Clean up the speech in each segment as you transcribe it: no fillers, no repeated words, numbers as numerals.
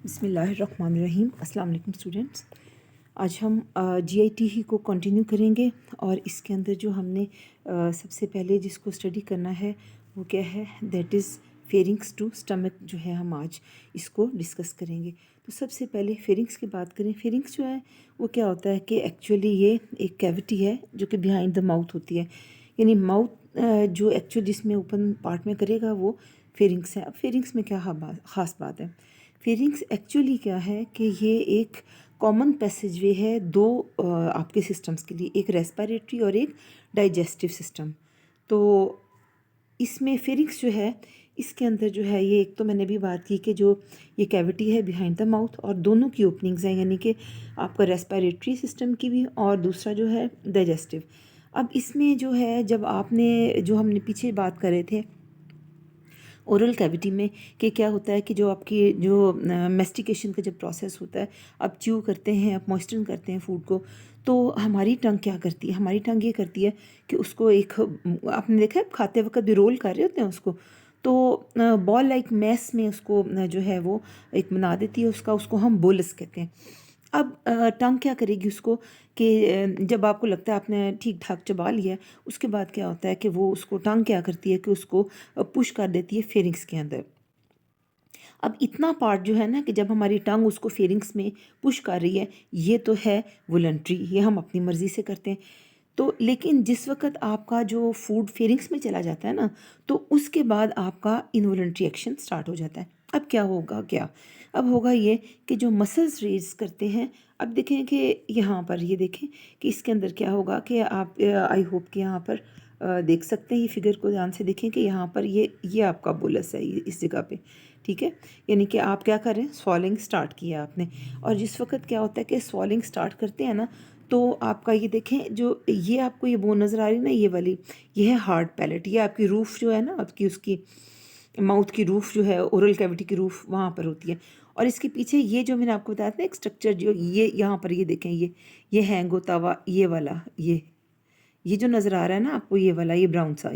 बिस्मिल्लाहिर्रहमानिर्रहीम। अस्सलाम वालेकुम स्टूडेंट्स। आज हम GIT को कंटिन्यू करेंगे और इसके अंदर जो हमने सबसे पहले जिसको स्टडी करना है वो क्या है, दैट इज़ फेरिंग्स टू स्टमक जो है हम आज इसको डिस्कस करेंगे। तो सबसे पहले फेरिंग्स की बात करें। फेरिंग्स जो है वो क्या होता है कि एक्चुअली ये एक कैविटी है जो कि बिहाइंड द माउथ होती है, यानी माउथ जो एक्चुअली जिसमें ओपन पार्ट में करेगा वो फेरिंग्स है। अब फेरिंग्स में क्या ख़ास बात है, फेरिंग्स एक्चुअली क्या है कि ये एक कॉमन पैसेजवे है दो आपके सिस्टम्स के लिए, एक रेस्पिरेटरी और एक डाइजेस्टिव सिस्टम। तो इसमें फेरिंग्स जो है इसके अंदर जो है ये एक तो मैंने भी बात की कि जो ये कैविटी है बिहाइंड द माउथ और दोनों की ओपनिंग्स हैं, यानी कि आपका रेस्पिरेटरी सिस्टम की भी और दूसरा जो है डाइजेस्टिव। अब इसमें जो है जब आपने जो हमने पीछे बात कर रहे थे ओरल कैविटी में कि क्या होता है कि जो आपकी जो मेस्टिकेशन का जब प्रोसेस होता है, आप च्यू करते हैं, आप मॉइस्चर करते हैं फूड को, तो हमारी टंग क्या करती है, हमारी टंग ये करती है कि उसको एक आपने देखा है खाते वक्त भी रोल कर रहे होते हैं उसको, तो बॉल लाइक मैस में उसको जो है वो एक बना देती है उसको हम बोलस कहते हैं। अब टंग क्या करेगी उसको कि जब आपको लगता है आपने ठीक ठाक चबा लिया है, उसके बाद क्या होता है कि वो उसको टंग क्या करती है कि उसको पुश कर देती है फेरिंग्स के अंदर। अब इतना पार्ट जो है ना कि जब हमारी टंग उसको फेरिंग्स में पुश कर रही है, ये तो है वॉलंटरी, ये हम अपनी मर्ज़ी से करते हैं। तो लेकिन जिस वक्त आपका जो फूड फेरिंग्स में चला जाता है ना, तो उसके बाद आपका इनवॉलंटरी एक्शन स्टार्ट हो जाता है। अब क्या होगा, अब होगा ये कि जो मसल्स रेज करते हैं, अब देखें कि यहाँ पर ये देखें कि इसके अंदर क्या होगा कि आप आई होप कि यहाँ पर देख सकते हैं, ये फिगर को ध्यान से देखें कि यहाँ पर ये आपका बोलस है, ये इस जगह पे, ठीक है। यानी कि आप क्या कर रहे हैं, स्वॉलिंग स्टार्ट किया आपने, और जिस वक्त क्या होता है कि स्वॉलिंग स्टार्ट करते हैं ना, तो आपका ये देखें जो ये आपको ये बोन नज़र आ रही है ना, ये वाली, ये है हार्ड पैलेट, ये आपकी रूफ़ जो है ना आपकी, उसकी माउथ की रूफ़ जो है, ओरल कैविटी की रूफ़ वहाँ पर होती है। और इसके पीछे ये जो मैंने आपको बताया था एक स्ट्रक्चर, जो ये यहाँ पर ये देखें, ये हैंग होता हुआ ये वाला, ये जो नज़र आ रहा है ना आपको, ये वाला, ये ब्राउन सा,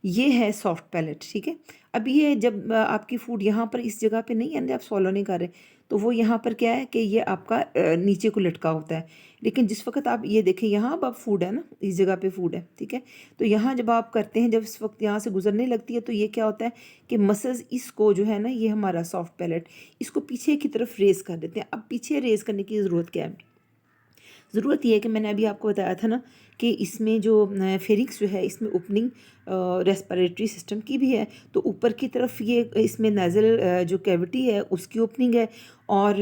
ये है सॉफ्ट पैलेट, ठीक है। अब ये जब आपकी फूड यहाँ पर इस जगह पे नहीं है, आप सॉलो नहीं कर रहे, तो वो यहाँ पर क्या है कि ये आपका नीचे को लटका होता है। लेकिन जिस वक्त आप ये देखें यहाँ, अब आप फूड है ना, इस जगह पे फूड है, ठीक है। तो यहाँ जब आप करते हैं, जब इस वक्त यहाँ से गुजरने लगती है, तो ये क्या होता है कि मसल्स इसको जो है ना, ये हमारा सॉफ्ट पैलेट, इसको पीछे की तरफ रेस कर देते हैं। अब पीछे रेस करने की ज़रूरत क्या है, ज़रूरत यह है कि मैंने अभी आपको बताया था ना कि इसमें जो फेरिंग्स जो है इसमें ओपनिंग रेस्पिरेटरी सिस्टम की भी है, तो ऊपर की तरफ ये इसमें नेज़ल जो कैविटी है उसकी ओपनिंग है, और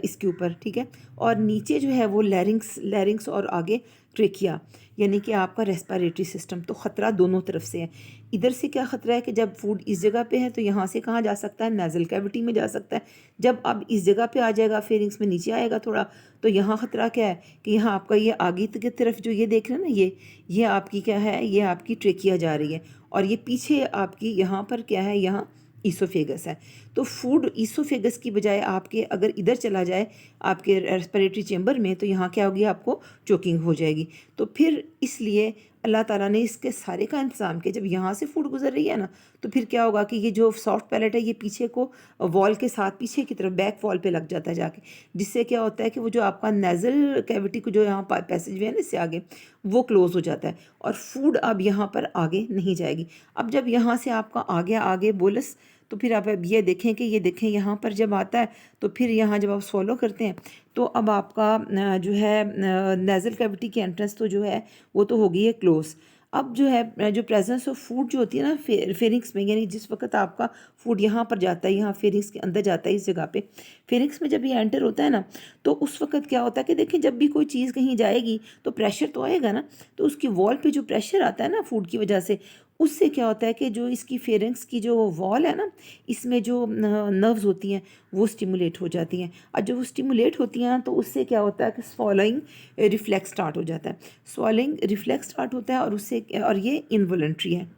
इसके ऊपर, ठीक है, और नीचे जो है वो लैरिंग्स और आगे ट्रेकिया, यानी कि आपका रेस्पिरेटरी सिस्टम। तो ख़तरा दोनों तरफ से है। इधर से क्या ख़तरा है कि जब फूड इस जगह पे है तो यहाँ से कहाँ जा सकता है, नेज़ल कैविटी में जा सकता है। जब अब इस जगह पे आ जाएगा, फेरिंग्स में नीचे आएगा थोड़ा, तो यहाँ ख़तरा क्या है कि यहाँ आपका ये आगे की तरफ जो ये देख रहे हैं ना, ये आपकी क्या है, ये आपकी ट्रेकिया जा रही है, और ये पीछे आपकी यहाँ पर क्या है, यहाँ ईसोफेगस है। तो फूड ईसोफेगस की बजाय आपके अगर इधर चला जाए आपके रेस्पिरेटरी चेंबर में, तो यहाँ क्या होगी, आपको चोकिंग हो जाएगी। तो फिर इसलिए अल्लाह ताला ने इसके सारे का इंतज़ाम किया। जब यहाँ से फूड गुजर रही है ना, तो फिर क्या होगा कि ये जो सॉफ्ट पैलेट है ये पीछे को वॉल के साथ पीछे की तरफ बैक वॉल पे लग जाता है जाके, जिससे क्या होता है कि वो जो आपका नेज़ल कैविटी को जो यहाँ पैसेज वे है ना इससे आगे, वो क्लोज़ हो जाता है और फूड अब यहाँ पर आगे नहीं जाएगी। अब जब यहाँ से आपका आगे बोलस, तो फिर आप अब ये देखें कि ये देखें यहाँ पर जब आता है, तो फिर यहाँ जब आप स्वॉलो करते हैं, तो अब आपका जो है नेज़ल कैविटी की एंट्रेंस तो जो है वो तो होगी है क्लोज। अब जो है जो प्रेजेंस ऑफ फूड जो होती है ना फेरिंग्स में, यानी जिस वक्त आपका फूड यहाँ पर जाता है, यहाँ फेरिंग्स के अंदर जाता है इस जगह पे, फेरिंग्स में जब ये एंटर होता है ना, तो उस वक्त क्या होता है कि देखिए जब भी कोई चीज़ कहीं जाएगी तो प्रेशर तो आएगा ना, तो उसकी वॉल पे जो प्रेशर आता है ना फूड की वजह से, उससे क्या होता है कि जो इसकी फेरिंग्स की जो वॉल है ना, इसमें जो नर्व्स होती हैं वो स्टिमुलेट हो जाती हैं, और जब वो स्टिमुलेट होती हैं तो उससे क्या होता है कि स्वॉलोइंग रिफ्लेक्स स्टार्ट हो जाता है, स्वॉलिंग रिफ्लेक्स स्टार्ट होता है, और उससे और ये इनवॉलंटरी है।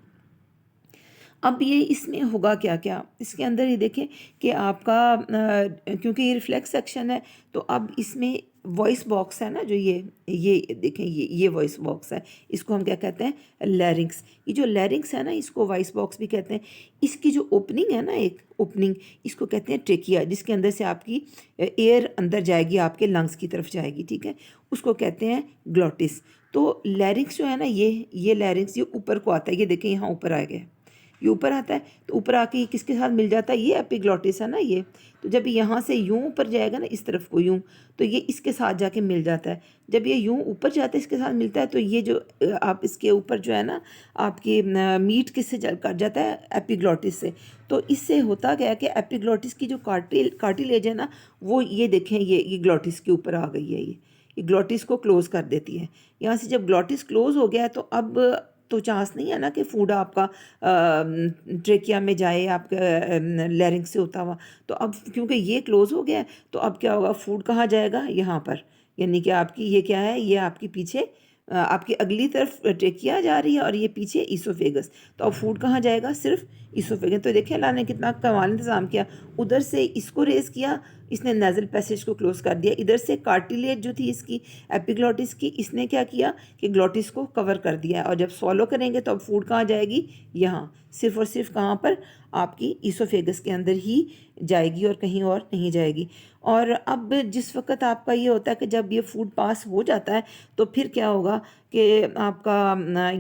अब ये इसमें होगा क्या क्या इसके अंदर, ये देखें कि आपका क्योंकि ये रिफ्लेक्स एक्शन है, तो अब इसमें वॉइस बॉक्स है ना, जो ये देखें, ये वॉइस बॉक्स है, इसको हम क्या कहते हैं, लैरिंक्स। ये जो लैरिंक्स है ना, इसको वॉइस बॉक्स भी कहते हैं। इसकी जो ओपनिंग है ना, एक ओपनिंग, इसको कहते हैं ट्रेकिया, जिसके अंदर से आपकी एयर अंदर जाएगी, आपके लंग्स की तरफ जाएगी, ठीक है, उसको कहते हैं ग्लॉटिस। तो लैरिंक्स जो है ना, ये लैरिंक्स ये ऊपर को आता है, ये देखें यहाँ ऊपर आ गया, ये ऊपर आता है। तो ऊपर आके ये किसके साथ मिल जाता है, ये एपिग्लॉटिस है ना ये। तो जब यहाँ से यूँ ऊपर जाएगा ना, इस तरफ को यूँ, तो ये इसके साथ जाके मिल जाता है। जब ये यूँ ऊपर जाता है, इसके साथ मिलता है, तो ये जो आप इसके ऊपर जो है ना, आपकी मीट किससे कट जाता है, एपिग्लॉटिस से। तो इससे होता क्या है कि एपिग्लॉटिस की जो कार्टिलेज है ना, वो ये देखें, ये ग्लॉटिस के ऊपर आ गई है, ये ग्लॉटिस को क्लोज़ कर देती है। यहाँ से जब ग्लॉटिस क्लोज़ हो गया है, तो अब तो चांस नहीं है ना कि फूड आपका ट्रेकिया में जाए, आपका लैरिंक्स से होता हुआ। तो अब क्योंकि ये क्लोज़ हो गया है, तो अब क्या होगा, फूड कहाँ जाएगा, यहाँ पर, यानी कि आपकी ये क्या है, ये आपकी पीछे आपकी अगली तरफ ट्रेकिया जा रही है और ये पीछे ईसोफेगस। तो अब फूड कहाँ जाएगा, सिर्फ ईसोफेगस। तो देखिए अल्लाह ने कितना कमाल इंतज़ाम किया, उधर से इसको रेज़ किया, इसने नेज़ल पैसेज को क्लोज़ कर दिया, इधर से कार्टिलेज जो थी इसकी एपिग्लॉटिस की, इसने क्या किया कि ग्लॉटिस को कवर कर दिया। और जब सॉलो करेंगे तो अब फूड कहाँ जाएगी, यहाँ, सिर्फ और सिर्फ कहाँ पर, आपकी ईसोफेगस के अंदर ही जाएगी और कहीं और नहीं जाएगी। और अब जिस वक्त आपका ये होता है कि जब ये फूड पास हो जाता है, तो फिर क्या होगा कि आपका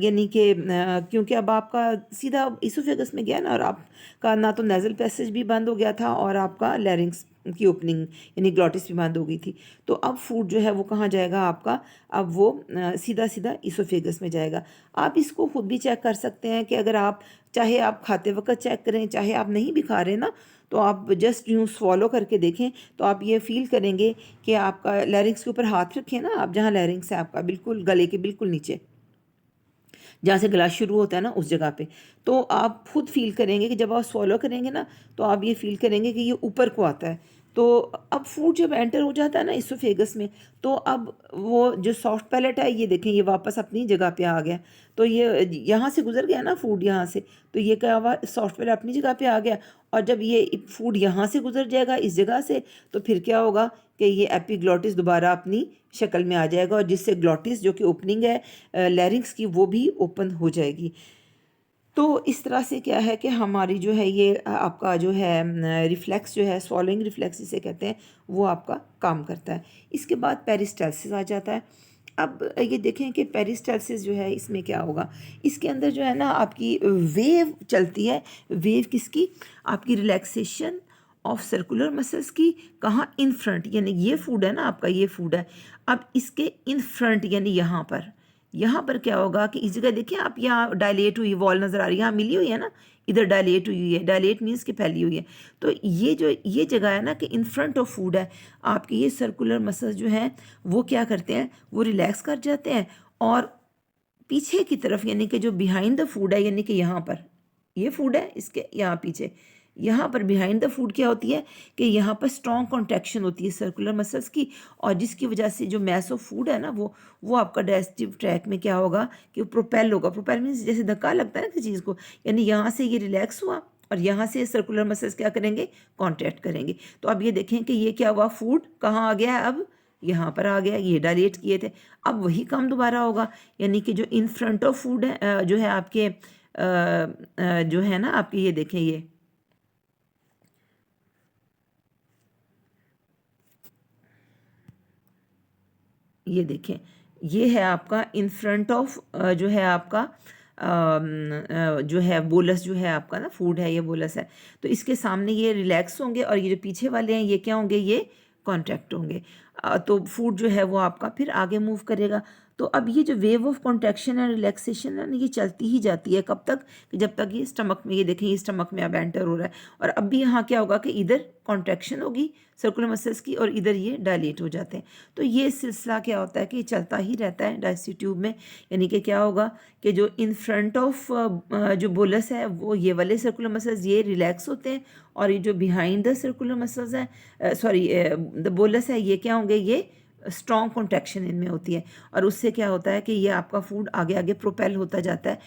यानी कि क्योंकि अब आपका सीधा ईसोफेगस में गया ना, और आपका ना तो नेज़ल पैसेज भी बंद हो गया था और आपका लैरिंक्स की ओपनिंग यानी ग्लॉटिस भी बंद हो गई थी। तो अब फूड जो है वो कहाँ जाएगा आपका, अब वो सीधा सीधा ईसोफेगस में जाएगा। आप इसको खुद भी चेक कर सकते हैं कि अगर आप चाहे आप खाते वक्त चेक करें, चाहे आप नहीं भी खा रहे ना, तो आप जस्ट यूँ स्वॉलो करके देखें, तो आप ये फील करेंगे कि आपका लैरिंक्स के ऊपर हाथ रखें ना आप, जहाँ लैरिंक्स है आपका बिल्कुल गले के बिल्कुल नीचे, जहाँ से गला शुरू होता है ना, उस जगह पे, तो आप खुद फील करेंगे कि जब आप स्वॉलो करेंगे ना, तो आप ये फील करेंगे कि ये ऊपर को आता है। तो अब फूड जब एंटर हो जाता है ना इसोफेगस में, तो अब वो जो सॉफ्ट पैलेट है, ये देखें, ये वापस अपनी जगह पे आ गया। तो ये यहाँ से गुजर गया ना फूड, यहाँ से, तो ये क्या हुआ, सॉफ्ट पैलेट अपनी जगह पे आ गया। और जब ये फूड यहाँ से गुजर जाएगा इस जगह से, तो फिर क्या होगा कि ये एपिग्लॉटिस दोबारा अपनी शक्ल में आ जाएगा, और जिससे ग्लॉटिस जो कि ओपनिंग है लैरिंक्स की, वो भी ओपन हो जाएगी। तो इस तरह से क्या है कि हमारी जो है ये आपका जो है रिफ्लेक्स जो है, स्वॉलोइंग रिफ्लेक्स जिसे कहते हैं, वो आपका काम करता है। इसके बाद पेरिस्टाल्सिस आ जाता है। अब ये देखें कि पेरिस्टाल्सिस जो है, इसमें क्या होगा, इसके अंदर जो है ना आपकी वेव चलती है। वेव किसकी, आपकी रिलैक्सेशन ऑफ सर्कुलर मसल्स की। कहाँ, इन फ्रंट, यानी ये फूड है ना आपका, ये फूड है, अब इसके इन फ्रंट यानी यहाँ पर क्या होगा कि इस जगह देखिए आप, यहाँ डायलेट हुई वॉल नज़र आ रही है, यहाँ मिली हुई है ना, इधर डायलेट हुई है, डायलेट मीन्स कि फैली हुई है। तो ये जो ये जगह है ना कि इन फ्रंट ऑफ फूड है, आपके ये सर्कुलर मसल्स जो हैं वो क्या करते हैं, वो रिलैक्स कर जाते हैं, और पीछे की तरफ यानी कि जो बिहाइंड द फूड है, यानी कि यहाँ पर ये फूड है, इसके यहाँ पीछे, यहाँ पर बिहाइंड द फूड क्या होती है कि यहाँ पर स्ट्रॉन्ग कॉन्ट्रैक्शन होती है सर्कुलर मसल्स की, और जिसकी वजह से जो मैस ऑफ फूड है ना, वो आपका डाइजेस्टिव ट्रैक में क्या होगा कि प्रोपेल होगा। प्रोपेल मीन्स जैसे धक्का लगता है ना किसी चीज़ को, यानी यहाँ से ये रिलैक्स हुआ और यहाँ से सर्कुलर मसल्स क्या करेंगे, कॉन्ट्रैक्ट करेंगे। तो अब ये देखें कि ये क्या हुआ, फूड कहाँ आ गया है, अब यहाँ पर आ गया, ये डायलेट किए थे, अब वही काम दोबारा होगा। यानी कि जो इन फ्रंट ऑफ फूड है जो है आपके जो है ना आपके, ये देखें, ये देखें, ये है आपका इन फ्रंट ऑफ जो है आपका जो है बोलस, जो है आपका ना फूड है, ये बोलस है। तो इसके सामने ये रिलैक्स होंगे, और ये जो पीछे वाले हैं ये क्या होंगे, ये कॉन्ट्रैक्ट होंगे। तो फूड जो है वो आपका फिर आगे मूव करेगा। तो अब ये जो wave of contraction and relaxation है ना, ये चलती ही जाती है, कब तक, कि जब तक ये स्टमक में, ये देखें ये स्टमक में अब एंटर हो रहा है, और अब भी यहाँ क्या होगा कि इधर कॉन्ट्रैक्शन होगी सर्कुलर मसल्स की, और इधर ये डायलेट हो जाते हैं। तो ये सिलसिला क्या होता है कि ये चलता ही रहता है डाइजेस्टिव ट्यूब में। यानी कि क्या होगा कि जो इन फ्रंट ऑफ जो बोलस है, वो ये वाले सर्कुलर मसल्स ये रिलैक्स होते हैं, और ये जो बिहाइंड द सर्कुलर मसल्स है, सॉरी द बोलस है, ये क्या होंगे, ये स्ट्रॉन्ग कॉन्ट्रैक्शन इनमें होती है, और उससे क्या होता है कि ये आपका फूड आगे आगे प्रोपेल होता जाता है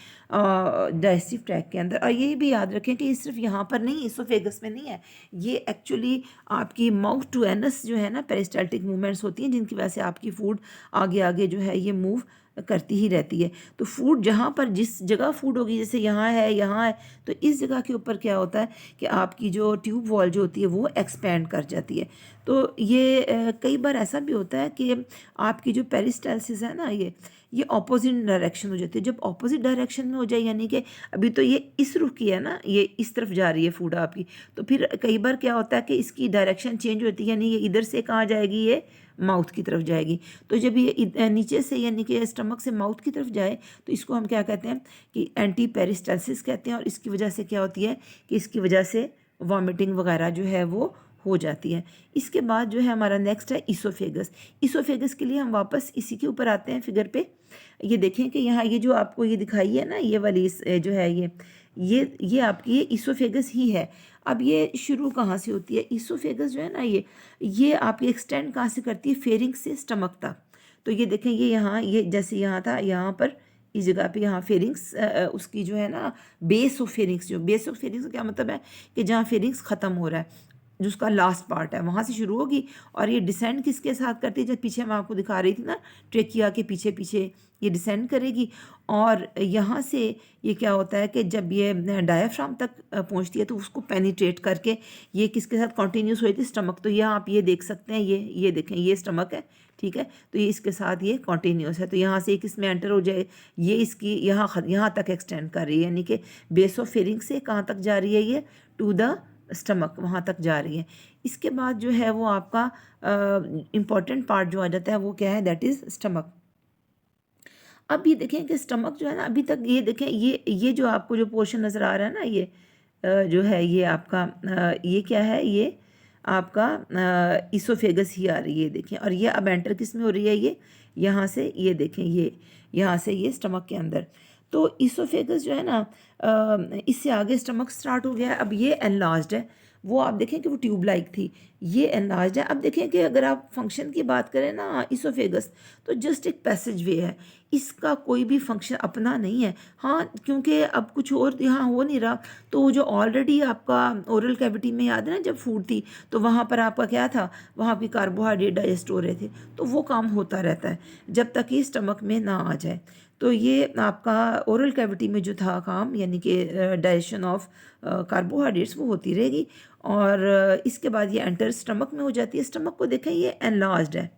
डाइजेस्टिव ट्रैक्ट के अंदर। और ये भी याद रखें कि ये सिर्फ यहाँ पर नहीं, इसोफेगस में नहीं है, ये एक्चुअली आपकी माउथ टू एनस जो है ना पेरिस्टाल्टिक मूवमेंट्स होती हैं, जिनकी वजह से आपकी फूड आगे आगे जो है ये मूव करती ही रहती है। तो फूड जहाँ पर जिस जगह फूड होगी, जैसे यहाँ है, तो इस जगह के ऊपर क्या होता है कि आपकी जो ट्यूब वॉल जो होती है वो एक्सपेंड कर जाती है। तो ये कई बार ऐसा भी होता है कि आपकी जो पेरिस्टालसिस है ना ये ऑपोजिट डायरेक्शन हो जाती है। जब ऑपोजिट डायरेक्शन में हो जाए, यानी कि अभी तो ये इस रुख की है ना, ये इस तरफ जा रही है फूड आपकी, तो फिर कई बार क्या होता है कि इसकी डायरेक्शन चेंज होती है, यानी ये इधर से कहाँ जाएगी, ये माउथ की तरफ जाएगी। तो जब ये नीचे से यानी कि स्टमक से माउथ की तरफ जाए तो इसको हम क्या कहते हैं कि एंटी पेरिस्टालसिस कहते हैं। और इसकी वजह से क्या होती है कि इसकी वजह से वॉमिटिंग वगैरह जो है वो हो जाती है। इसके बाद जो है हमारा नेक्स्ट है इसोफेगस। इसोफेगस के लिए हम वापस इसी के ऊपर आते हैं फिगर पे। ये देखें कि यहाँ ये जो आपको ये दिखाई है ना, ये वाली जो है ये आपकी ये इसोफेगस ही है। अब ये शुरू कहाँ से होती है, इसोफेगस जो है ना ये आपकी एक्सटेंड कहाँ से करती है, फेरिंक्स से स्टमक तक। तो ये देखें ये यहाँ ये जैसे यहाँ था, यहाँ पर इस जगह पे यहाँ फेरिंक्स उसकी जो है ना बेस ऑफ फेरिंक्स, जो बेस ऑफ फेरिंक्स का क्या मतलब है कि जहाँ फेरिंक्स ख़त्म हो रहा है, जो उसका लास्ट पार्ट है वहाँ से शुरू होगी। और ये डिसेंड किसके साथ करती है, जब पीछे मैं आपको दिखा रही थी ना ट्रेकिया के पीछे पीछे ये डिसेंड करेगी। और यहाँ से ये क्या होता है कि जब ये डायाफ्राम तक पहुँचती है तो उसको पेनिट्रेट करके ये किसके साथ कंटिन्यूस हुई थी, स्टमक। तो यहाँ आप ये देख सकते हैं, ये देखें ये स्टमक है, ठीक है। तो ये इसके साथ ये कॉन्टीन्यूस है। तो यहाँ से एक इसमें एंटर हो जाए, ये इसकी यहाँ तक एक्सटेंड कर रही है, यानी कि बेस ऑफ फेरिंग से कहाँ तक जा रही है, ये टू द स्टमक वहाँ तक जा रही है। इसके बाद जो है वो आपका इम्पॉर्टेंट पार्ट जो आ जाता है वो क्या है, दैट इज़ स्टमक। अब ये देखें कि स्टमक जो है ना, अभी तक ये देखें ये जो आपको जो पोर्शन नज़र आ रहा है ना, ये जो है ये आपका ये क्या है, ये आपका इसोफेगस ही आ रही है, देखें। और ये अब एंटर किस में हो रही है, ये यहाँ से, ये देखें ये यहाँ से ये स्टमक के अंदर। तो इसोफेगस जो है ना इससे आगे स्टमक स्टार्ट हो गया है। अब ये एनलार्ज्ड है, वो आप देखें कि वो ट्यूब लाइक थी, ये एनलार्ज है। अब देखें कि अगर आप फंक्शन की बात करें ना इसोफेगस, तो जस्ट एक पैसेज वे है, इसका कोई भी फंक्शन अपना नहीं है। हाँ, क्योंकि अब कुछ और यहाँ हो नहीं रहा, तो वो जो ऑलरेडी आपका ओरल कैविटी में याद है ना जब फूड थी, तो वहाँ पर आपका क्या था, वहाँ पे कार्बोहाइड्रेट डाइजेस्ट हो रहे थे, तो वो काम होता रहता है जब तक ये स्टमक में ना आ जाए। तो ये आपका ओरल कैविटी में जो था काम, यानी कि डाइजेशन ऑफ कार्बोहाइड्रेट्स, वो होती रहेगी। और इसके बाद ये एंटर स्टमक में हो जाती है। स्टमक को देखें ये एनलार्ज्ड है,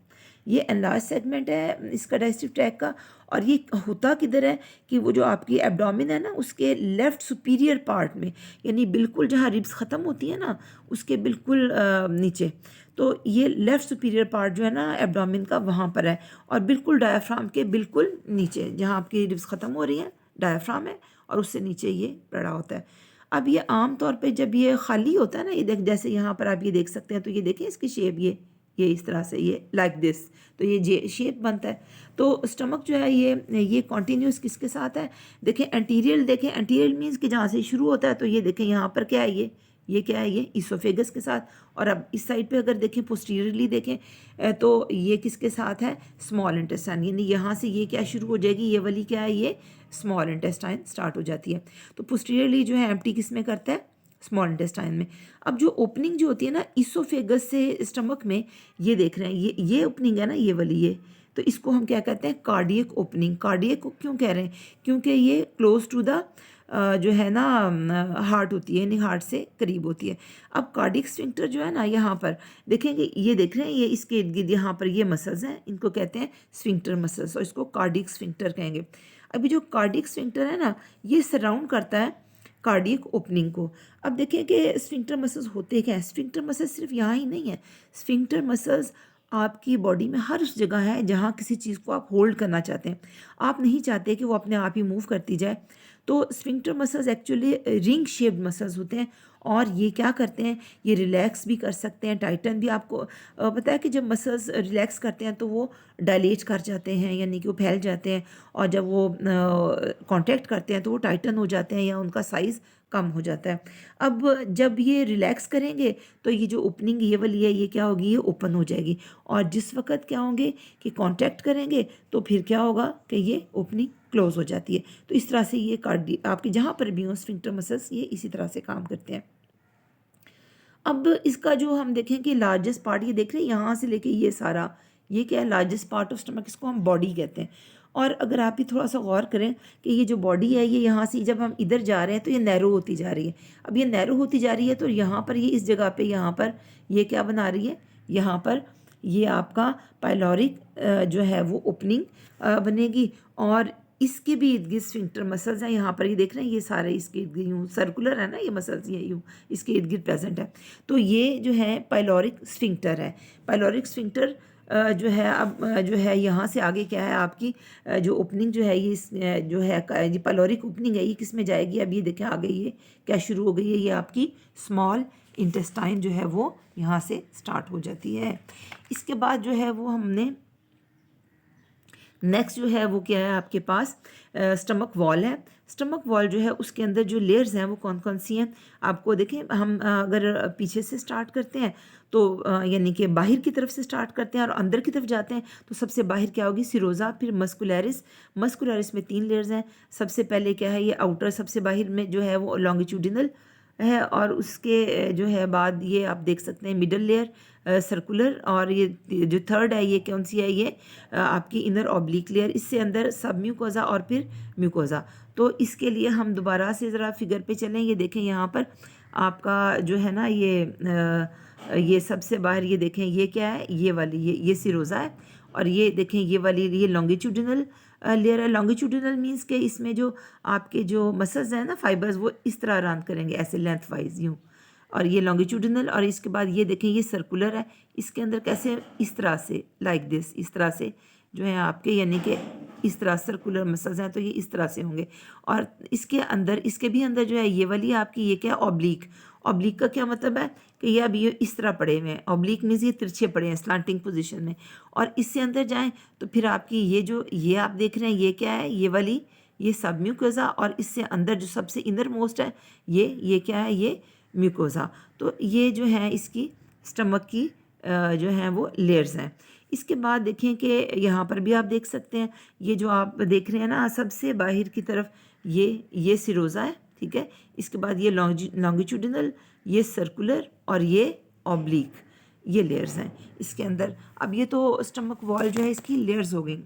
ये एनलार्ज सेगमेंट है इसका डाइजेस्टिव ट्रैक का। और ये होता किधर है कि वो जो आपकी एब्डोमिन है ना, उसके लेफ़्ट सुपीरियर पार्ट में, यानी बिल्कुल जहाँ रिब्स ख़त्म होती है ना उसके बिल्कुल नीचे। तो ये लेफ़्ट सुपीरियर पार्ट जो है ना एब्डोमिन का, वहाँ पर है। और बिल्कुल डायाफ्राम के बिल्कुल नीचे जहाँ आपकी रिब्स ख़त्म हो रही हैं, डायाफ्राम है, और उससे नीचे ये पड़ा होता है। अब ये आम तौर पे जब ये खाली होता है ना, ये देख जैसे यहाँ पर आप ये देख सकते हैं, तो ये देखें इसकी शेप, ये इस तरह से, ये लाइक दिस, तो ये शेप बनता है। तो स्टमक जो है ये कॉन्टीन्यूस किसके साथ है, देखें एंटीरियल, देखें एंटीरियल मीन्स कि जहाँ से शुरू होता है। तो ये देखें यहाँ पर क्या है, ये क्या है, ये इसोफेगस के साथ। और अब इस साइड पे अगर देखें पोस्टीरियरली देखें तो ये किसके साथ है, स्मॉल इंटेस्टाइन, यानी यहाँ से ये क्या शुरू हो जाएगी, ये वाली क्या है, ये स्मॉल इंटेस्टाइन स्टार्ट हो जाती है। तो पोस्टीरियरली जो है एम्प्टी किस में करता है, स्मॉल इंटेस्टाइन में। अब जो ओपनिंग जो होती है ना इसोफेगस से स्टमक में, ये देख रहे हैं ये ओपनिंग है ना, ये वाली ये, तो इसको हम क्या कहते हैं, कार्डियक ओपनिंग। कार्डियक क्यों कह रहे हैं, क्योंकि ये क्लोज टू द जो है ना हार्ट होती है, यानी हार्ट से करीब होती है। अब कार्डियक स्फिंक्टर जो है ना, यहाँ पर देखेंगे, ये देख रहे हैं, ये इसके इर्द गिर्द यहाँ पर ये मसल्स हैं, इनको कहते हैं स्फिंक्टर मसल्स, और इसको कार्डियक स्फिंक्टर कहेंगे। अभी जो कार्डियक स्फिंक्टर है ना, ये सराउंड करता है कार्डियक ओपनिंग को। अब देखिए कि स्फिंक्टर मसल्स होते क्या हैं। स्फिंक्टर मसल्स सिर्फ यहाँ ही नहीं है, स्फिंक्टर मसल्स आपकी बॉडी में हर उस जगह है जहाँ किसी चीज़ को आप होल्ड करना चाहते हैं, आप नहीं चाहते कि वो अपने आप ही मूव करती जाए। तो sphincter muscles actually ring shaped muscles होते हैं, और ये क्या करते हैं, ये रिलैक्स भी कर सकते हैं, टाइटन भी। आपको पता है कि जब मसल्स रिलैक्स करते हैं तो वो डायलेट कर जाते हैं, यानी कि वो फैल जाते हैं, और जब वो कॉन्ट्रैक्ट करते हैं तो वो टाइटन हो जाते हैं या उनका साइज़ कम हो जाता है। अब जब ये रिलैक्स करेंगे तो ये जो ओपनिंग ये वाली है ये क्या होगी, ये ओपन हो जाएगी। और जिस वक्त क्या होंगे कि कांटेक्ट करेंगे तो फिर क्या होगा कि ये ओपनिंग क्लोज हो जाती है। तो इस तरह से ये कार्डी आपके जहाँ पर भी हो स्फिंक्टर मसल्स ये इसी तरह से काम करते हैं। अब इसका जो हम देखें कि लार्जेस्ट पार्ट ये देख रहे हैं यहाँ से लेके ये सारा, ये क्या है लार्जेस्ट पार्ट ऑफ स्टमक, इसको हम बॉडी कहते हैं। और अगर आप ही थोड़ा सा गौर करें कि ये जो बॉडी है ये यहाँ से जब हम इधर जा रहे हैं तो ये नैरो होती जा रही है। अब ये नैरो होती जा रही है तो यहाँ पर ये इस जगह पे यहाँ पर ये क्या बना रही है, यहाँ पर ये आपका पाइलोरिक जो है वो ओपनिंग बनेगी। और इसके भी इर्द गिर्द स्फिंक्टर मसल्स हैं, यहाँ पर ये देख रहे हैं ये सारे इसके इर्द गिर्द यूँ सर्कुलर है ना ये मसल्स, ये यूँ इसके इर्द गिर्द प्रेजेंट है। तो ये जो है पाइलोरिक स्फिंक्टर है। पाइलोरिक स्फिंक्टर जो है अब जो है यहाँ से आगे क्या है आपकी जो ओपनिंग जो है ये जो है ये पाइलोरिक ओपनिंग है ये किस में जाएगी, अब ये देखें आगे ये क्या शुरू हो गई है, ये आपकी स्मॉल इंटेस्टाइन जो है वो यहाँ से स्टार्ट हो जाती है। इसके बाद जो है वो हमने नेक्स्ट जो है वो क्या है आपके पास स्टमक वॉल है। स्टमक वॉल जो है उसके अंदर जो लेयर्स हैं वो कौन कौन सी हैं आपको देखें, हम अगर पीछे से स्टार्ट करते हैं तो यानी कि बाहर की तरफ से स्टार्ट करते हैं और अंदर की तरफ जाते हैं तो सबसे बाहर क्या होगी सिरोजा, फिर मस्कुलरिस। मस्कुलरिस में 3 लेयर्स हैं। सबसे पहले क्या है ये आउटर सबसे बाहर में जो है वो लॉन्गिट्यूडिनल है और उसके जो है बाद ये आप देख सकते हैं मिडल लेयर सर्कुलर, और ये जो थर्ड है ये कौन सी है, ये आपकी इनर ऑब्लिक लेयर, इससे अंदर सब म्यूकोजा और फिर म्यूकोजा। तो इसके लिए हम दोबारा से ज़रा फिगर पे चलें, ये देखें यहाँ पर आपका जो है ना ये सबसे बाहर ये देखें ये क्या है, ये वाली ये सिरोजा है। और ये देखें ये वाली ये लॉन्गिट्यूडिनल लेयर है। लॉन्गिट्यूडिनल मीन्स के इसमें जो आपके जो मसल्स हैं ना फाइबर्स वो इस तरह रन करेंगे ऐसे लेंथ वाइज यूँ, और ये लॉन्गिट्यूडिनल। और इसके बाद ये देखें ये सर्कुलर है, इसके अंदर कैसे इस तरह से लाइक दिस, इस तरह से जो है आपके यानी कि इस तरह सर्कुलर मसल्स हैं तो ये इस तरह से होंगे। और इसके अंदर इसके भी अंदर जो है ये वाली आपकी ये क्या ऑब्लिक। ऑब्लिक का क्या मतलब है कि ये अब ये इस तरह पड़े हुए हैं, ऑब्लिक मीन्स ये तिरछे पड़े हैं स्लांटिंग पोजीशन में। और इससे अंदर जाएं तो फिर आपकी ये जो ये आप देख रहे हैं ये क्या है, ये वाली ये सब म्यूकोजा, और इससे अंदर जो सबसे इनर मोस्ट है ये क्या है, ये म्यूकोजा। तो ये जो है इसकी स्टमक की जो है वो लेयर्स हैं। इसके बाद देखें कि यहाँ पर भी आप देख सकते हैं ये जो आप देख रहे हैं ना सबसे बाहर की तरफ ये सिरोजा है, ठीक है। इसके बाद ये लॉन्गिट्यूडिनल, ये सर्कुलर और ये ऑब्लिक, ये लेयर्स हैं इसके अंदर। अब ये तो स्टमक वॉल जो है इसकी लेयर्स हो गई।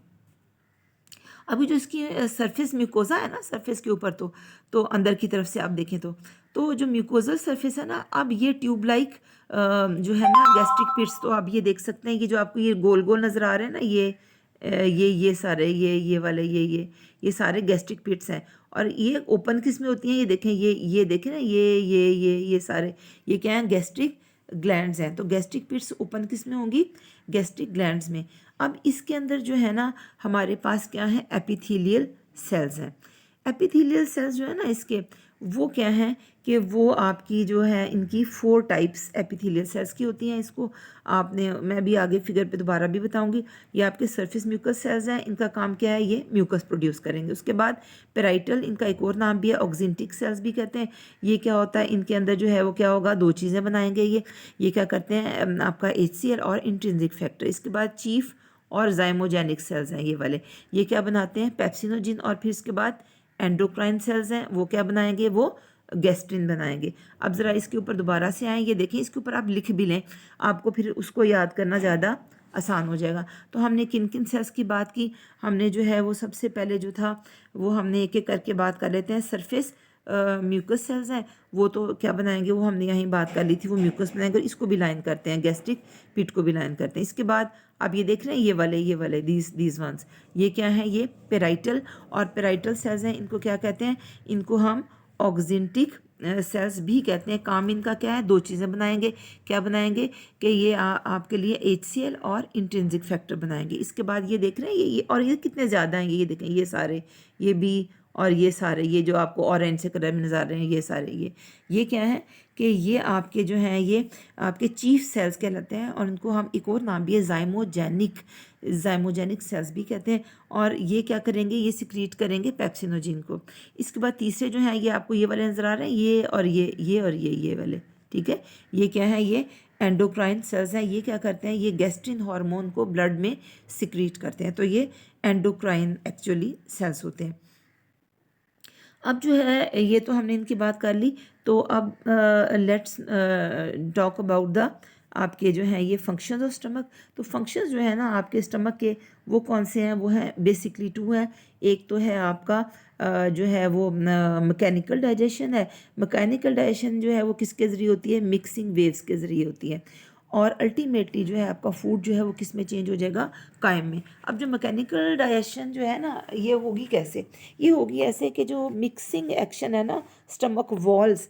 अभी जो इसकी सरफेस म्यूकोजा है ना सरफेस के ऊपर तो अंदर की तरफ से आप देखें तो जो म्यूकोजल सरफेस है ना, अब ये ट्यूब लाइक जो है ना गैस्ट्रिक पिट्स, तो आप ये देख सकते हैं कि जो आपको ये गोल गोल नज़र आ रहे हैं ना ये सारे ये वाले ये सारे गैस्ट्रिक पिट्स हैं। और ये ओपन किस में होती हैं, ये देखें ये देखें ना ये सारे ये क्या हैं, गैस्ट्रिक ग्लैंड्स हैं। तो गैस्ट्रिक पिट्स ओपन किस में होंगी, गैस्ट्रिक ग्लैंड्स में। अब इसके अंदर जो है ना हमारे पास क्या है, एपिथेलियल सेल्स हैं। एपिथेलियल सेल्स जो है ना इसके वो क्या हैं कि वो आपकी जो है इनकी 4 टाइप्स एपिथेलियल सेल्स की होती हैं। इसको आपने मैं भी आगे फिगर पे दोबारा भी बताऊंगी। ये आपके सरफेस म्यूकस सेल्स हैं, इनका काम क्या है, ये म्यूकस प्रोड्यूस करेंगे। उसके बाद पेराइटल, इनका एक और नाम भी है, ऑक्जेंटिक सेल्स भी कहते हैं। ये क्या होता है, इनके अंदर जो है वो क्या होगा, 2 चीज़ें बनाएंगे। ये क्या करते हैं आपका HCl और इंट्रिंसिक फैक्टर। इसके बाद चीफ और जाइमोजेनिक सेल्स हैं ये वाले, ये क्या बनाते हैं, पेप्सिनोजिन। और फिर इसके बाद एंडोक्राइन सेल्स हैं, वो क्या बनाएंगे, वो गैस्ट्रिन बनाएंगे। अब ज़रा इसके ऊपर दोबारा से आएँ, ये देखें इसके ऊपर आप लिख भी लें, आपको फिर उसको याद करना ज़्यादा आसान हो जाएगा। तो हमने किन किन सेल्स की बात की, हमने जो है वो सबसे पहले जो था वो हमने एक एक करके बात कर लेते हैं। सरफेस म्यूकस सेल्स हैं, वो तो क्या बनाएंगे, वो हमने यहीं बात कर ली थी, वो म्यूकस बनाएंगे और इसको भी लाइन करते हैं, गैस्ट्रिक पिट को भी लाइन करते हैं। इसके बाद आप ये देख रहे हैं ये वाले दीज वंस, ये क्या है, ये पेराइटल और पेराइटल सेल्स हैं। इनको क्या कहते हैं, इनको हम ऑक्जेंटिक सेल्स भी कहते हैं। काम इनका क्या है, 2 चीज़ें बनाएंगे। क्या बनाएंगे कि ये आपके लिए HCl और इंट्रिंसिक फैक्टर बनाएंगे। इसके बाद ये देख रहे हैं ये और ये कितने ज़्यादा हैं, ये देखें ये सारे, ये भी और ये सारे ये जो आपको ऑरेंज से कलर में नज़र आ रहे हैं ये सारे ये क्या है कि ये आपके जो हैं ये आपके चीफ सेल्स कहलाते हैं और इनको हम एक और नाम भी है जाइमोजेनिक सेल्स भी कहते हैं। और ये क्या करेंगे, ये सिक्रीट करेंगे पेप्सिनोजिन को। इसके बाद तीसरे जो हैं ये आपको ये वाले नज़र आ रहे हैं, ये और ये वाले, ठीक है। ये क्या है, ये एंडोक्राइन सेल्स हैं। ये क्या करते हैं, ये गैस्ट्रिन हार्मोन को ब्लड में सिक्रीट करते हैं, तो ये एंडोक्राइन एक्चुअली सेल्स होते हैं। अब जो है ये तो हमने इनकी बात कर ली, तो अब लेट्स टॉक अबाउट द आपके जो हैं ये फंक्शंस ऑफ स्टमक। तो फंक्शंस जो है ना आपके स्टमक के वो कौन से हैं, वो हैं बेसिकली 2 हैं। एक तो है आपका जो है वो मैकेनिकल डाइजेशन है। मैकेनिकल डाइजेशन जो है वो किसके ज़रिए होती है, मिक्सिंग वेव्स के ज़रिए होती है। और अल्टीमेटली जो है आपका फूड जो है वो किस में चेंज हो जाएगा, कायम में। अब जो मैकेनिकल डाइजेशन जो है ना ये होगी कैसे, ये होगी ऐसे कि जो मिक्सिंग एक्शन है ना स्टमक वॉल्स,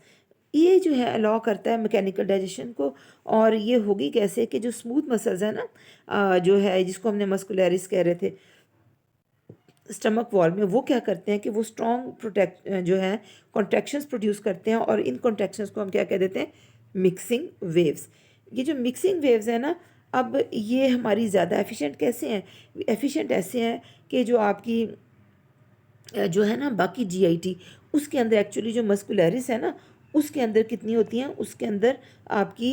ये जो है अलाउ करता है मैकेनिकल डाइजेशन को। और ये होगी कैसे कि जो स्मूथ मसल्स है ना जो है जिसको हमने मस्कुलरिस कह रहे थे स्टमक वॉल में, वो क्या करते हैं कि वो स्ट्रॉन्ग प्रोटेक्ट जो है कॉन्ट्रैक्शंस प्रोड्यूस करते हैं और इन कॉन्ट्रैक्शंस को हम क्या कह देते हैं, मिक्सिंग वेव्स। ये जो मिक्सिंग वेव्स है ना, अब ये हमारी ज़्यादा एफिशिएंट कैसे हैं, एफिशिएंट ऐसे हैं कि जो आपकी जो है ना बाकी जीआईटी उसके अंदर एक्चुअली जो मस्कुलरिस है ना उसके अंदर कितनी होती हैं, उसके अंदर आपकी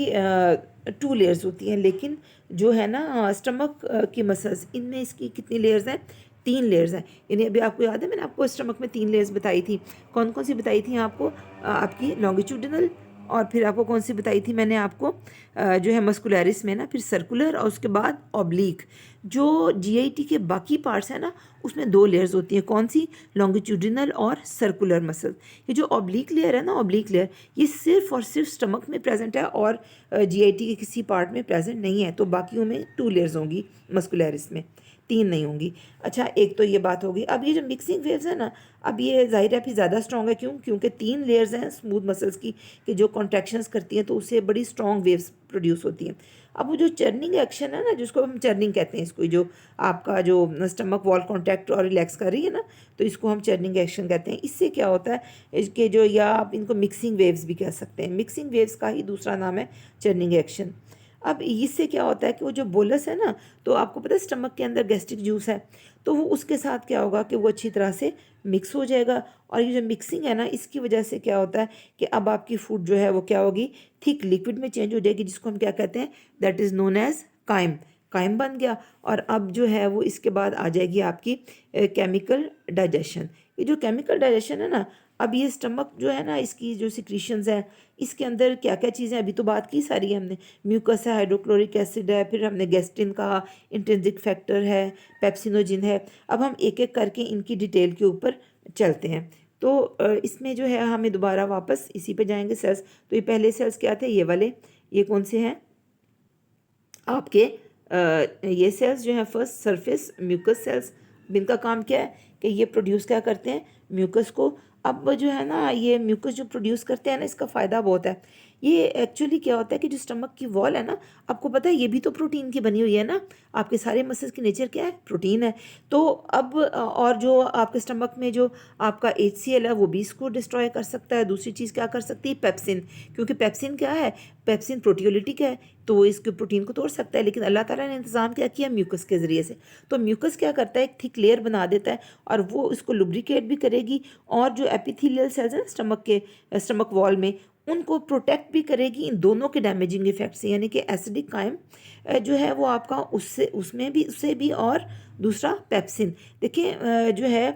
2 लेयर्स होती हैं। लेकिन जो है ना स्टमक की मसल्स, इनमें इसकी कितनी लेयर्स हैं, 3 लेयर्स हैं। यानी अभी आपको याद है मैंने आपको स्टमक में 3 लेयर्स बताई थी, कौन कौन सी बताई थी आपको, आपकी लॉन्गिट्यूडिनल, और फिर आपको कौन सी बताई थी मैंने आपको जो है मस्कुलरिस में ना, फिर सर्कुलर, और उसके बाद ऑब्लिक। जो जीआईटी के बाकी पार्ट्स हैं ना उसमें 2 लेयर्स होती हैं, कौन सी, लॉन्गिट्यूडिनल और सर्कुलर मसल। ये जो ऑब्लिक लेयर है ना, ऑब्लिक लेयर ये सिर्फ और सिर्फ स्टमक में प्रेजेंट है और जीआईटी के किसी पार्ट में प्रेजेंट नहीं है। तो बाकियों में 2 लेयर्स होंगी, मस्कुलरिस में 3 नहीं होंगी। अच्छा, एक तो ये बात होगी। अब ये जो मिक्सिंग वेव्स है ना, अब ये जाहिर है फिर ज़्यादा स्ट्रॉन्ग है, क्यों, क्योंकि 3 लेयर्स हैं स्मूथ मसल्स की कि जो कॉन्ट्रैक्शंस करती हैं तो उससे बड़ी स्ट्रॉन्ग वेव्स प्रोड्यूस होती हैं। अब वो जो चर्निंग एक्शन है ना, जिसको हम चर्निंग कहते हैं, इसको जो आपका जो स्टमक वॉल कॉन्ट्रैक्ट और रिलैक्स कर रही है ना, तो इसको हम चर्निंग एक्शन कहते हैं। इससे क्या होता है, इसके जो, या आप इनको मिक्सिंग वेव्स भी कह सकते हैं, मिक्सिंग वेव्स का ही दूसरा नाम है चर्निंग एक्शन। अब इससे क्या होता है कि वो जो बोलस है ना, तो आपको पता है स्टमक के अंदर गैस्ट्रिक जूस है, तो वो उसके साथ क्या होगा कि वो अच्छी तरह से मिक्स हो जाएगा। और ये जो मिक्सिंग है ना, इसकी वजह से क्या होता है कि अब आपकी फूड जो है वो क्या होगी, थिक लिक्विड में चेंज हो जाएगी, जिसको हम क्या कहते हैं, that is known as chyme. Chyme बन गया। और अब जो है वो इसके बाद आ जाएगी आपकी केमिकल डाइजेशन। ये जो केमिकल डाइजेशन है ना, अब ये स्टमक जो है ना, इसकी जो सिक्रीशंस है, इसके अंदर क्या क्या चीज़ें, अभी तो बात की सारी है हमने, म्यूकस है, हाइड्रोक्लोरिक एसिड है, फिर हमने गैस्ट्रिन का, इंट्रिंसिक फैक्टर है, पेप्सिनोजिन है। अब हम एक एक करके इनकी डिटेल के ऊपर चलते हैं। तो इसमें जो है हमें दोबारा वापस इसी पे जाएंगे, सेल्स। तो ये पहले सेल्स क्या थे, ये वाले, ये कौन से हैं आपके ये सेल्स जो हैं, फर्स्ट सरफेस म्यूकस सेल्स। इनका काम क्या है कि ये प्रोड्यूस क्या करते हैं, म्यूकस को। अब जो है ना ये म्यूकस जो प्रोड्यूस करते हैं ना, इसका फ़ायदा बहुत है। ये एक्चुअली क्या होता है कि जो स्टमक की वॉल है ना, आपको पता है ये भी तो प्रोटीन की बनी हुई है ना, आपके सारे मसल्स की नेचर क्या है, प्रोटीन है। तो अब और जो आपके स्टमक में जो आपका HCl है वो भी इसको डिस्ट्रॉय कर सकता है। दूसरी चीज़ क्या कर सकती है, पेप्सिन, क्योंकि पेप्सिन क्या है, पेप्सिन प्रोटियोलिटिक है, तो वो इसके प्रोटीन को तोड़ सकता है। लेकिन अल्लाह ताला ने इंतज़ाम क्या किया, म्यूकस के ज़रिए से। तो म्यूकस क्या करता है, एक थिक लेयर बना देता है और वो इसको लुब्रिकेट भी करेगी, और जो एपिथेलियल सेल्स हैं स्टमक के, स्टमक वॉल में, उनको प्रोटेक्ट भी करेगी इन दोनों के डैमेजिंग इफेक्ट से। यानी कि एसिडिक काइम जो है वो आपका उससे, उसमें भी, उससे भी, और दूसरा पेप्सिन। देखिए जो है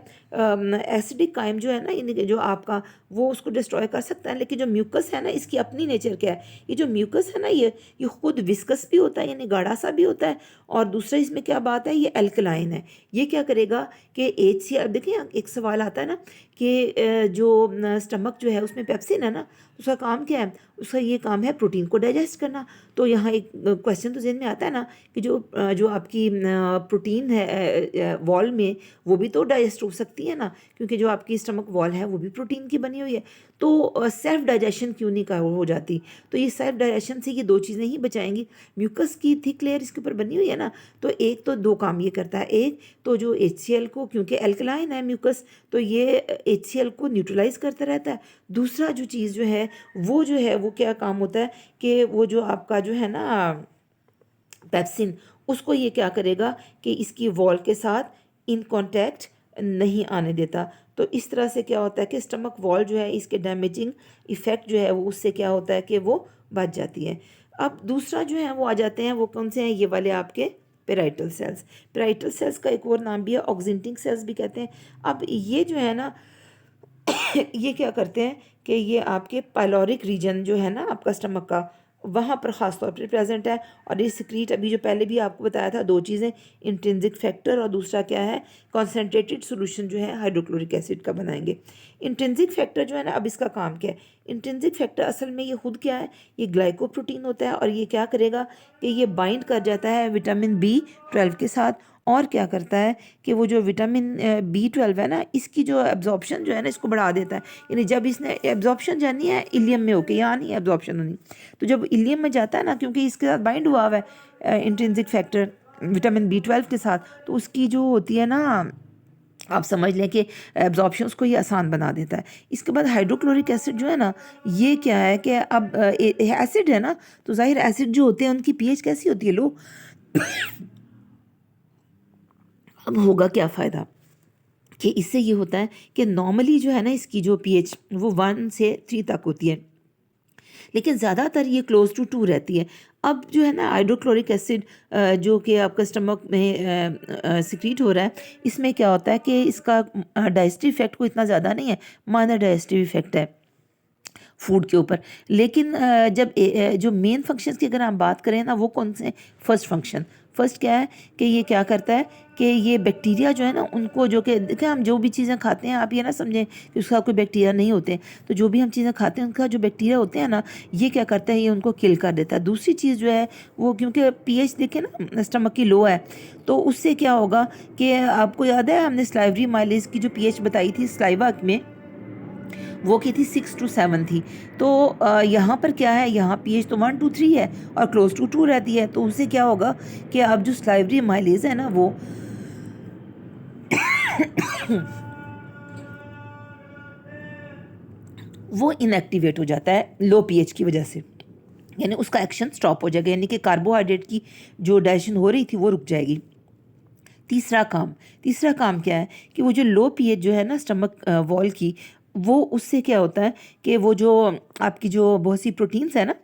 एसिडिक काइम जो है ना, यानी कि जो आपका वो उसको डिस्ट्रॉय कर सकता है। लेकिन जो म्यूकस है ना, इसकी अपनी नेचर क्या है, ये जो म्यूकस है ना, ये खुद विस्कस भी होता है, यानी गाढ़ा सा भी होता है। और दूसरा इसमें क्या बात है, ये एल्कलाइन है। ये क्या करेगा कि HCl, देखिए एक सवाल आता है ना कि जो स्टमक जो है उसमें पेप्सिन है ना, उसका काम क्या है, उसका ये काम है प्रोटीन को डाइजेस्ट करना। तो यहाँ एक क्वेश्चन तो ज़हन में आता है ना कि जो आपकी प्रोटीन है वॉल में, वो भी तो डाइजेस्ट हो सकती है ना, क्योंकि जो आपकी स्टमक वॉल है वो भी प्रोटीन की बनी हुई है, तो सेल्फ डाइजेशन क्यों नहीं का हो जाती। तो ये सेल्फ डाइजेशन से ये दो चीज़ें ही बचाएंगी। म्यूकस की थिक लेयर इसके ऊपर बनी हुई है ना, तो एक तो दो काम ये करता है। एक तो जो HCl को, क्योंकि एल्कलाइन है म्यूकस, तो ये HCl को न्यूट्रलाइज करता रहता है। दूसरा जो चीज़ जो है वो क्या काम होता है कि वो जो आपका जो है ना पेप्सिन, उसको ये क्या करेगा कि इसकी वॉल के साथ इन कांटेक्ट नहीं आने देता। तो इस तरह से क्या होता है कि स्टमक वॉल जो है इसके डैमेजिंग इफ़ेक्ट जो है वो उससे क्या होता है कि वो बच जाती है। अब दूसरा जो है वो आ जाते हैं, वो कौन से हैं, ये वाले आपके पेराइटल सेल्स। पेराइटल सेल्स का एक और नाम भी है, ऑक्जेंटिंग सेल्स भी कहते हैं। अब ये जो है ना ये क्या करते हैं कि ये आपके पाइलोरिक रीजन जो है ना आपका स्टमक का, वहाँ पर ख़ास तौर पर प्रेजेंट है। और ये सिक्रीट, अभी जो पहले भी आपको बताया था, दो चीज़ें, इंट्रिंसिक फैक्टर और दूसरा क्या है, कॉन्सेंट्रेटेड सोल्यूशन जो है हाइड्रोक्लोरिक एसिड का बनाएंगे। इंट्रिंसिक फैक्टर जो है ना, अब इसका काम क्या है। इंट्रिंसिक फैक्टर असल में ये खुद क्या है, ये ग्लाइकोप्रोटीन होता है और ये क्या करेगा कि ये बाइंड कर जाता है विटामिन B12 के साथ, और क्या करता है कि वो जो विटामिन B12 है ना, इसकी जो एब्जॉर्प्शन जो है ना, इसको बढ़ा देता है। यानी जब इसने एब्जॉर्प्शन जानी है इलियम में होके, यहाँ नहीं एब्जॉर्प्शन होनी, तो जब इलियम में जाता है ना, क्योंकि इसके साथ बाइंड हुआ हुआ है इंट्रिंसिक फैक्टर विटामिन B12 के साथ, तो उसकी जो होती है ना, आप समझ लें कि एब्जॉर्प्शन उसको ये आसान बना देता है। इसके बाद हाइड्रोक्लोरिक एसिड जो है ना, ये क्या है कि अब एसिड है ना, तो जाहिर एसिड जो होते हैं उनकी pH कैसी होती है, लो। अब होगा क्या फ़ायदा कि इससे ये होता है कि नॉर्मली जो है ना इसकी जो pH वो 1 से 3 तक होती है, लेकिन ज़्यादातर ये क्लोज टू 2 रहती है। अब जो है ना हाइड्रोक्लोरिक एसिड जो कि आपका स्टमक में सिक्रीट हो रहा है, इसमें क्या होता है कि इसका डाइजेस्टिव इफेक्ट कोई इतना ज़्यादा नहीं है, माइनर डाइजेस्टिव इफेक्ट है फूड के ऊपर। लेकिन जब जो मेन फंक्शंस की अगर हम बात करें ना, वो कौन से, फर्स्ट फंक्शन, फर्स्ट क्या है कि ये क्या करता है कि ये बैक्टीरिया जो है ना उनको, जो कि देखिए हम जो भी चीज़ें खाते हैं, आप ये ना समझें कि उसका कोई बैक्टीरिया नहीं होते, तो जो भी हम चीज़ें खाते हैं उनका जो बैक्टीरिया होते हैं ना, ये क्या करता है, ये उनको किल कर देता है। दूसरी चीज़ जो है वो, क्योंकि pH देखें ना स्टमक की लो है, तो उससे क्या होगा कि आपको याद है हमने स्लाइवरी माइलेज की जो pH बताई थी स्लाइवा में, वो की थी 6 to 7 थी। तो यहाँ पर क्या है, यहाँ pH तो 1 to 3 है और क्लोज टू 2 रहती है, तो उससे क्या होगा कि अब जो स्लाइवरी माइलेज है ना वो इनएक्टिवेट हो जाता है लो pH की वजह से, यानी उसका एक्शन स्टॉप हो जाएगा, यानी कि कार्बोहाइड्रेट की जो डाइजेशन हो रही थी वो रुक जाएगी। तीसरा काम क्या है कि वो जो लो pH जो है ना स्टमक वॉल की, वो उससे क्या होता है कि वो जो आपकी जो बहुत सी प्रोटीन्स है ना,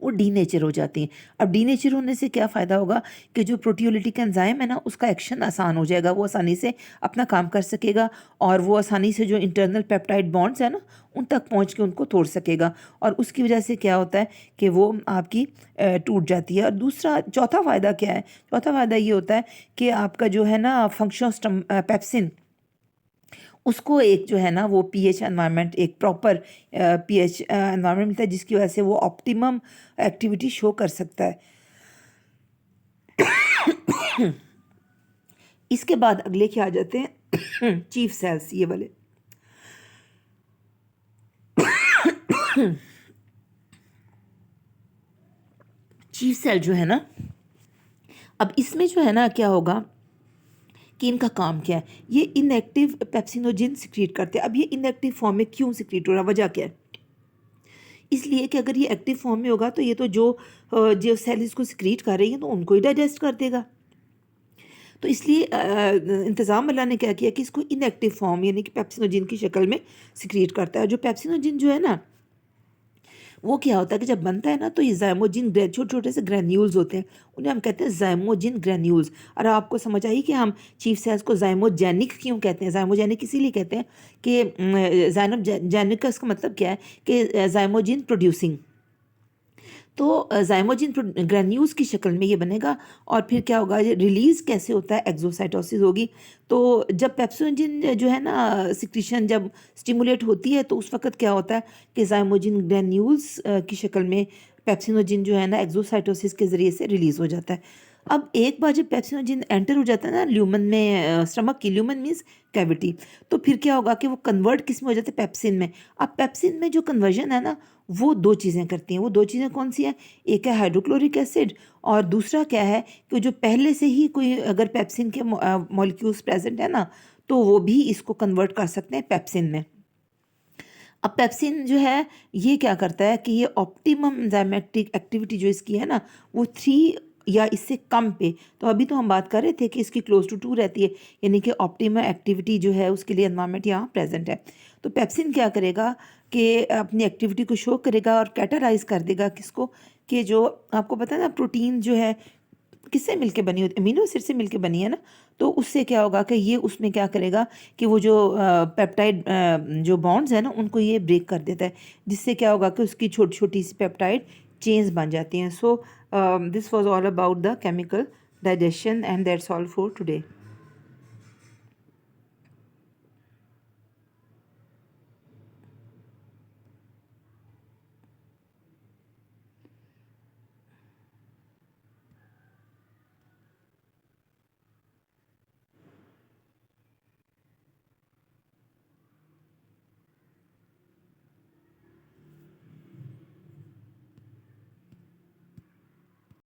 वो डीनेचर हो जाती हैं। अब डीनेचर होने से क्या फ़ायदा होगा कि जो प्रोटियोलिटिक एंजाइम है ना, उसका एक्शन आसान हो जाएगा, वो आसानी से अपना काम कर सकेगा और वो आसानी से जो इंटरनल पेप्टाइड बॉन्ड्स है ना, उन तक पहुंच के उनको तोड़ सकेगा, और उसकी वजह से क्या होता है कि वो आपकी टूट जाती है। और चौथा फ़ायदा क्या है, चौथा फ़ायदा ये होता है कि आपका जो है ना फंक्शन पेप्सिन, उसको एक जो है ना वो pH एनवायरनमेंट, एक प्रॉपर pH एनवायरनमेंट मिलता है, जिसकी वजह से वो ऑप्टिमम एक्टिविटी शो कर सकता है। इसके बाद अगले क्या आ जाते हैं, चीफ सेल्स, ये वाले। चीफ सेल जो है ना, अब इसमें जो है ना क्या होगा कि इनका काम क्या है, ये इनएक्टिव पेप्सिनोजिन सिक्रीट करते हैं। अब ये इनएक्टिव फॉर्म में क्यों सिक्रीट हो रहा है, वजह क्या है, इसलिए कि अगर ये एक्टिव फॉर्म में होगा तो ये तो जो सेल इसको सिक्रीट कर रही है तो उनको ही डाइजेस्ट कर देगा। तो इसलिए इंतज़ाम अल्लाह ने क्या किया कि इसको इनएक्टिव फॉर्म यानी कि पेप्सिनोजिन की शक्ल में सिक्रीट करता है। जो पेप्सिनोजिन जो है ना, वो क्या होता है कि जब बनता है ना, तो ये जाइमोजिन छोटे छोटे से ग्रैन्यूल्स होते हैं, उन्हें हम कहते हैं जाइमोजिन ग्रैन्यूल्स। और आपको समझ आई कि हम चीफ सेल्स को जाइमोजेनिक क्यों कहते हैं। जाइमोजेनिक इसीलिए कहते हैं कि जाइमोजेनिक का इसका मतलब क्या है कि जाइमोजिन प्रोड्यूसिंग। तो जाइमोजिन ग्रैन्यूल्स की शक्ल में ये बनेगा, और फिर क्या होगा, ये रिलीज़ कैसे होता है, एक्सोसाइटोसिस होगी। तो जब पेप्सिनोजिन जो है ना सिक्रीशन जब स्टिमुलेट होती है, तो उस वक्त क्या होता है कि जाइमोजिन ग्रैन्यूल्स की शक्ल में पेप्सिनोजिन जो है ना एक्सोसाइटोसिस के ज़रिए से रिलीज़ हो जाता है। अब एक बार जब पेप्सिनोजन एंटर हो जाता है ना ल्यूमन में, स्टमक की, ल्यूमन मीन्स कैविटी, तो फिर क्या होगा कि वो कन्वर्ट किस में हो जाता है, पेप्सिन में। अब पेप्सिन में जो कन्वर्जन है ना, वो दो चीज़ें करती हैं। वो दो चीज़ें कौन सी हैं? एक है हाइड्रोक्लोरिक एसिड, और दूसरा क्या है कि जो पहले से ही कोई अगर पेप्सिन के मॉलिक्यूल्स प्रेजेंट है ना, तो वो भी इसको कन्वर्ट कर सकते हैं पेप्सिन में। अब पेप्सिन जो है ये क्या करता है कि ये ऑप्टिमम एंजाइमेटिक एक्टिविटी जो इसकी है ना, वो 3 या इससे कम पे, तो अभी तो हम बात कर रहे थे कि इसकी क्लोज टू 2 रहती है, यानी कि ऑप्टिमम एक्टिविटी जो है उसके लिए एनवायरनमेंट यहाँ प्रेजेंट है। तो पेप्सिन क्या करेगा कि अपनी एक्टिविटी को शो करेगा और कैटालाइज कर देगा किसको, कि जो आपको पता है ना प्रोटीन जो है किससे मिलके बनी होती है, अमीनो एसिड से मिलके बनी है ना। तो उससे क्या होगा कि ये उसमें क्या करेगा कि वो जो पेप्टाइड जो बॉन्ड्स हैं ना उनको ये ब्रेक कर देता है, जिससे क्या होगा कि उसकी छोटी छोटी सी पेप्टाइड चेन्स बन जाती हैं। So this was all about the chemical digestion, and that's all for today.